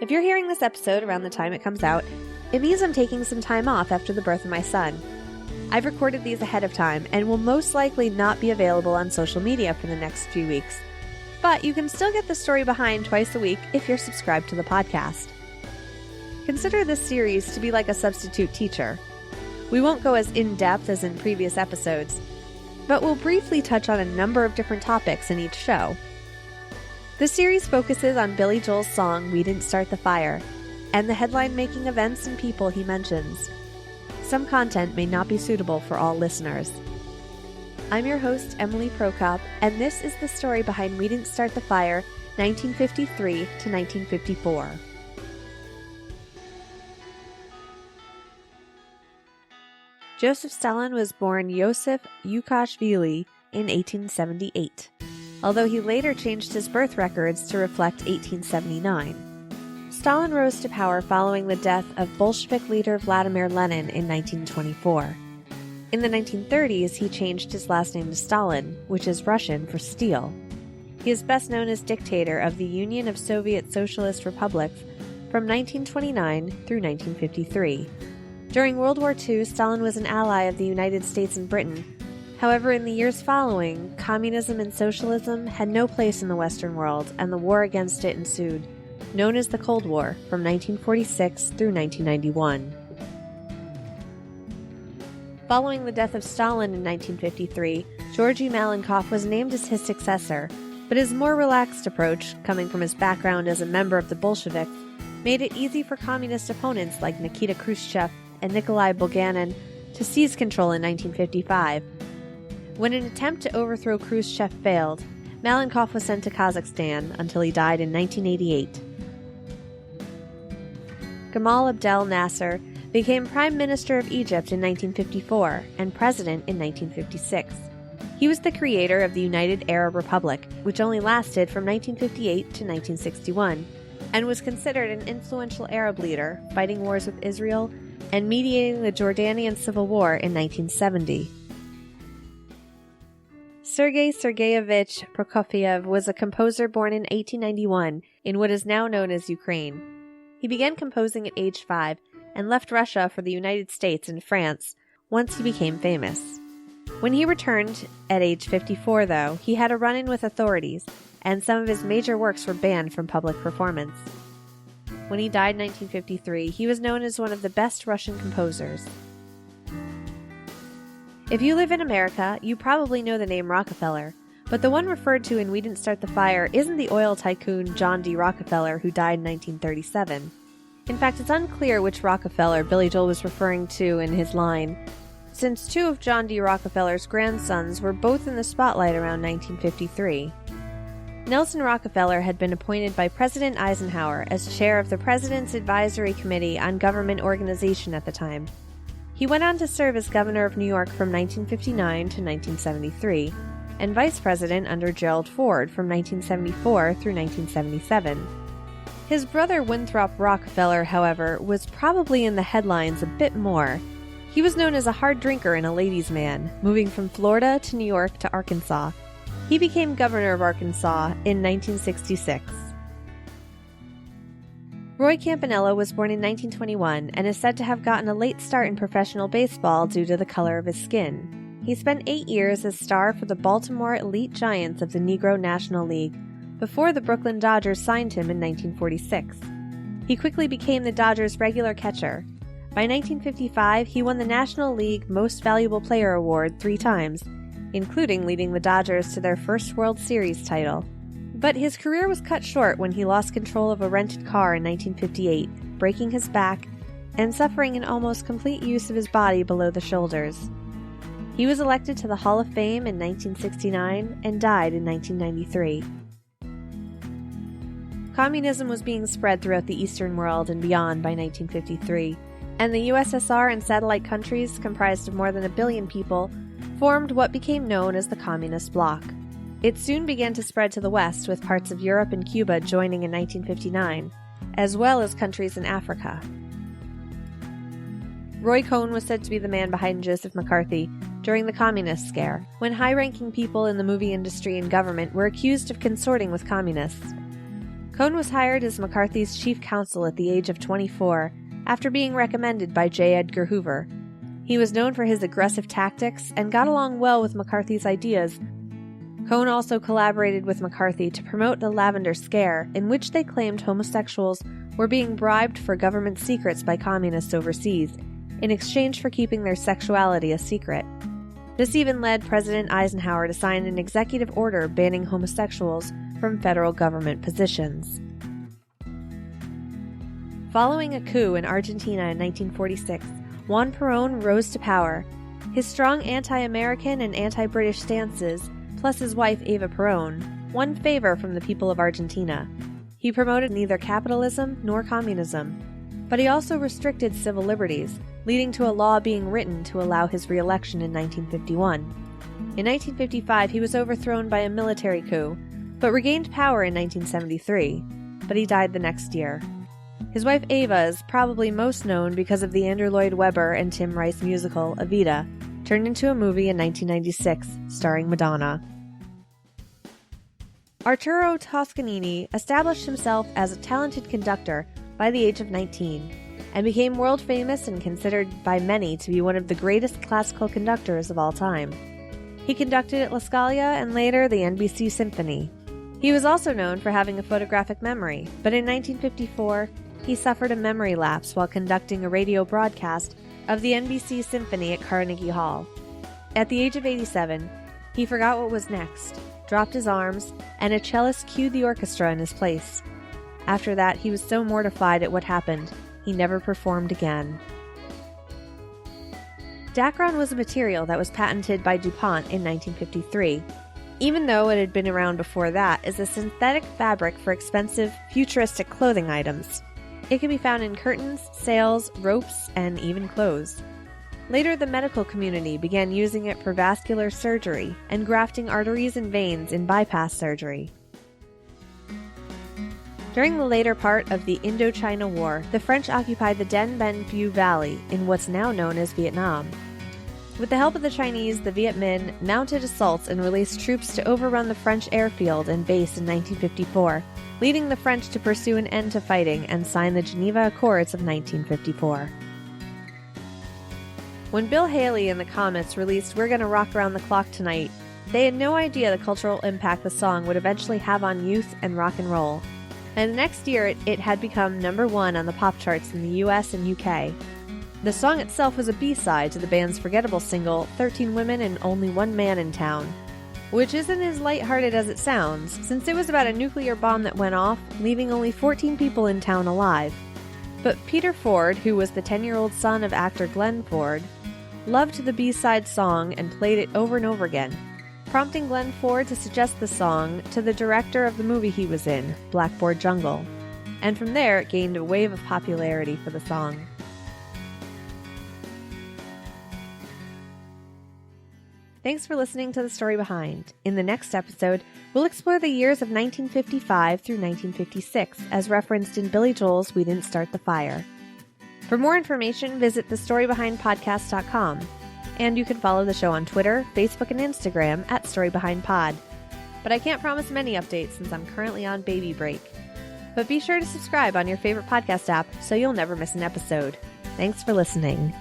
If you're hearing this episode around the time it comes out, it means I'm taking some time off after the birth of my son. I've recorded these ahead of time and will most likely not be available on social media for the next few weeks. But you can still get the story behind twice a week if you're subscribed to the podcast. Consider this series to be like a substitute teacher. We won't go as in-depth as in previous episodes, but we'll briefly touch on a number of different topics in each show. The series focuses on Billy Joel's song We Didn't Start the Fire, and the headline-making events and people he mentions. Some content may not be suitable for all listeners. I'm your host, Emily Prokop, and this is the story behind We Didn't Start the Fire, 1953 to 1954. Joseph Stalin was born Yosef Yukashvili in 1878, although he later changed his birth records to reflect 1879. Stalin rose to power following the death of Bolshevik leader Vladimir Lenin in 1924. In the 1930s, he changed his last name to Stalin, which is Russian for steel. He is best known as dictator of the Union of Soviet Socialist Republics from 1929 through 1953. During World War II, Stalin was an ally of the United States and Britain. However, in the years following, communism and socialism had no place in the Western world, and the war against it ensued, known as the Cold War, from 1946 through 1991. Following the death of Stalin in 1953, Georgy Malenkov was named as his successor, but his more relaxed approach, coming from his background as a member of the Bolsheviks, made it easy for communist opponents like Nikita Khrushchev and Nikolai Bulganin to seize control in 1955. When an attempt to overthrow Khrushchev failed, Malenkov was sent to Kazakhstan until he died in 1988. Gamal Abdel Nasser became Prime Minister of Egypt in 1954 and President in 1956. He was the creator of the United Arab Republic, which only lasted from 1958 to 1961, and was considered an influential Arab leader, fighting wars with Israel and mediating the Jordanian Civil War in 1970. Sergey Sergeyevich Prokofiev was a composer born in 1891 in what is now known as Ukraine. He began composing at age 5 and left Russia for the United States and France once he became famous. When he returned at age 54, though, he had a run-in with authorities, and some of his major works were banned from public performance. When he died in 1953, he was known as one of the best Russian composers. If you live in America, you probably know the name Rockefeller, but the one referred to in We Didn't Start the Fire isn't the oil tycoon John D. Rockefeller who died in 1937. In fact, it's unclear which Rockefeller Billy Joel was referring to in his line, since two of John D. Rockefeller's grandsons were both in the spotlight around 1953. Nelson Rockefeller had been appointed by President Eisenhower as chair of the President's Advisory Committee on Government Organization at the time. He went on to serve as governor of New York from 1959 to 1973, and vice president under Gerald Ford from 1974 through 1977. His brother Winthrop Rockefeller, however, was probably in the headlines a bit more. He was known as a hard drinker and a ladies' man, moving from Florida to New York to Arkansas. He became governor of Arkansas in 1966. Roy Campanella was born in 1921 and is said to have gotten a late start in professional baseball due to the color of his skin. He spent 8 years as star for the Baltimore Elite Giants of the Negro National League before the Brooklyn Dodgers signed him in 1946. He quickly became the Dodgers' regular catcher. By 1955, he won the National League Most Valuable Player Award 3 times, including leading the Dodgers to their first World Series title. But his career was cut short when he lost control of a rented car in 1958, breaking his back and suffering an almost complete use of his body below the shoulders. He was elected to the Hall of Fame in 1969 and died in 1993. Communism was being spread throughout the Eastern world and beyond by 1953, and the USSR and satellite countries, comprised of more than 1 billion people, formed what became known as the Communist Bloc. It soon began to spread to the West, with parts of Europe and Cuba joining in 1959, as well as countries in Africa. Roy Cohn was said to be the man behind Joseph McCarthy during the Communist Scare, when high-ranking people in the movie industry and government were accused of consorting with communists. Cohn was hired as McCarthy's chief counsel at the age of 24 after being recommended by J. Edgar Hoover. He was known for his aggressive tactics and got along well with McCarthy's ideas. Cohn also collaborated with McCarthy to promote the Lavender Scare, in which they claimed homosexuals were being bribed for government secrets by communists overseas, in exchange for keeping their sexuality a secret. This even led President Eisenhower to sign an executive order banning homosexuals from federal government positions. Following a coup in Argentina in 1946, Juan Perón rose to power. His strong anti-American and anti-British stances, plus his wife Eva Perón, won favor from the people of Argentina. He promoted neither capitalism nor communism, but he also restricted civil liberties, leading to a law being written to allow his re-election in 1951. In 1955, he was overthrown by a military coup, but regained power in 1973, but he died the next year. His wife Eva is probably most known because of the Andrew Lloyd Webber and Tim Rice musical, Evita, turned into a movie in 1996, starring Madonna. Arturo Toscanini established himself as a talented conductor by the age of 19, and became world famous and considered by many to be one of the greatest classical conductors of all time. He conducted at La Scala and later the NBC Symphony. He was also known for having a photographic memory, but in 1954, he suffered a memory lapse while conducting a radio broadcast of the NBC Symphony at Carnegie Hall. At the age of 87, he forgot what was next, dropped his arms, and a cellist cued the orchestra in his place. After that, he was so mortified at what happened, he never performed again. Dacron was a material that was patented by DuPont in 1953, even though it had been around before that as a synthetic fabric for expensive, futuristic clothing items. It can be found in curtains, sails, ropes, and even clothes. Later, the medical community began using it for vascular surgery and grafting arteries and veins in bypass surgery. During the later part of the Indochina War, the French occupied the Dien Bien Phu Valley in what's now known as Vietnam. With the help of the Chinese, the Viet Minh mounted assaults and released troops to overrun the French airfield and base in 1954, leading the French to pursue an end to fighting and sign the Geneva Accords of 1954. When Bill Haley and the Comets released We're Gonna Rock Around the Clock Tonight, they had no idea the cultural impact the song would eventually have on youth and rock and roll. And the next year, it had become #1 on the pop charts in the US and UK. The song itself was a B-side to the band's forgettable single, 13 Women and Only One Man in Town, which isn't as lighthearted as it sounds, since it was about a nuclear bomb that went off, leaving only 14 people in town alive. But Peter Ford, who was the 10-year-old son of actor Glenn Ford, loved the B-side song and played it over and over again, prompting Glenn Ford to suggest the song to the director of the movie he was in, Blackboard Jungle. And from there, it gained a wave of popularity for the song. Thanks for listening to The Story Behind. In the next episode, we'll explore the years of 1955 through 1956, as referenced in Billy Joel's We Didn't Start the Fire. For more information, visit thestorybehindpodcast.com, and you can follow the show on Twitter, Facebook, and Instagram at StoryBehindPod. But I can't promise many updates since I'm currently on baby break. But be sure to subscribe on your favorite podcast app so you'll never miss an episode. Thanks for listening.